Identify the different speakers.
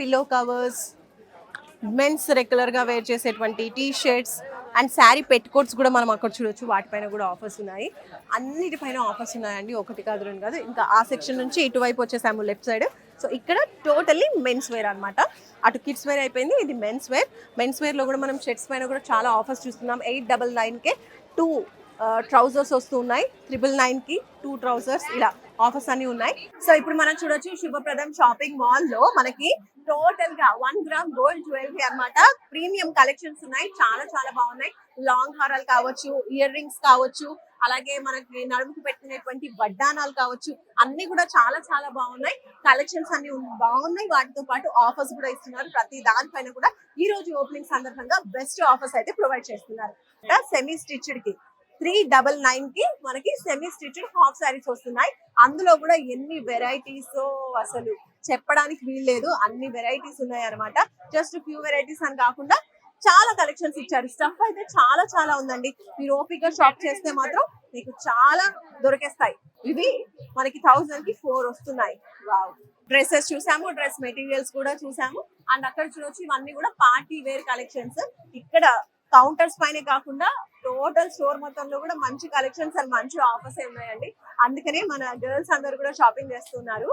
Speaker 1: Pillow covers, men's regular గా wear చేసేటువంటి T shirts and sari petticoats కూడా మనం అక్కడ చూడొచ్చు. వాటిపైన కూడా ఆఫర్స్ ఉన్నాయి. అన్నిటిపైన ఆఫర్స్ ఉన్నాయండి, ఒకటి కాదు రెండు కాదు. ఇంకా ఆ సెక్షన్ నుంచి ఇటువైపు వచ్చేసాము లెఫ్ట్ సైడ్. సో ఇక్కడ టోటల్లీ మెన్స్ వేర్ అనమాట. అటు కిడ్స్ వేర్ అయిపోయింది, ఇది మెన్స్ వేర్. మెన్స్ వేర్ లో కూడా మనం షర్ట్స్ పైన కూడా చాలా ఆఫర్స్ చూస్తున్నాం. 899కే 2 ట్రౌజర్స్ వస్తున్నాయి, 999కి 2 ట్రౌజర్స్, ఇలా ఆఫర్స్ అన్ని ఉన్నాయి. సో ఇప్పుడు మనం చూడొచ్చు శుభప్రదం షాపింగ్ మాల్ లో మనకి టోటల్ గా 1 గ్రామ్ గోల్డ్ జ్యువెలరీ అన్నమాట. ప్రీమియం కలెక్షన్స్ ఉన్నాయి, చాలా చాలా బాగున్నాయి. లాంగ్ హారాలు కావచ్చు, ఇయర్ రింగ్స్ కావచ్చు, అలాగే మనకి నడుముకు పెట్టుకునేటువంటి వడ్డానాలు కావచ్చు, అన్ని కూడా చాలా చాలా బాగున్నాయి. కలెక్షన్స్ అన్ని బాగున్నాయి, వాటితో పాటు ఆఫర్స్ కూడా ఇస్తున్నారు. ప్రతి దానిపైన కూడా ఈ రోజు ఓపెనింగ్ సందర్భంగా బెస్ట్ ఆఫర్స్ అయితే ప్రొవైడ్ చేస్తున్నారు. సెమీ స్టిచ్డ్ కి 399 కి మనకి సెమీ స్టిచ్డ్ హాఫ్ సారీస్ వస్తున్నాయి. అందులో కూడా ఎన్ని వెరైటీస్ అసలు చెప్పడానికి వీల్లేదు, అన్ని వెరైటీస్ ఉన్నాయి అనమాట. జస్ట్ ఫ్యూ వెరైటీస్ అని కాకుండా చాలా కలెక్షన్స్ ఇచ్చారు. స్టఫ్ అయితే చాలా చాలా ఉందండి. మీరు ఓపిక షాప్ చేస్తే మాత్రం మీకు చాలా దొరికేస్తాయి. ఇవి మనకి 1000 కి 4 వస్తున్నాయి. వావ్. డ్రెస్సెస్ చూసాము, డ్రెస్ మెటీరియల్స్ కూడా చూసాము. అండ్ అక్కడ చూడొచ్చు, ఇవన్నీ కూడా పార్టీ వేర్ కలెక్షన్స్. ఇక్కడ కౌంటర్స్ పైనే కాకుండా టోటల్ స్టోర్ మొత్తంలో కూడా మంచి కలెక్షన్స్ అండ్ మంచి ఆఫర్స్ ఉన్నాయండి. అందుకనే మన గర్ల్స్ అందరు కూడా షాపింగ్ చేస్తున్నారు.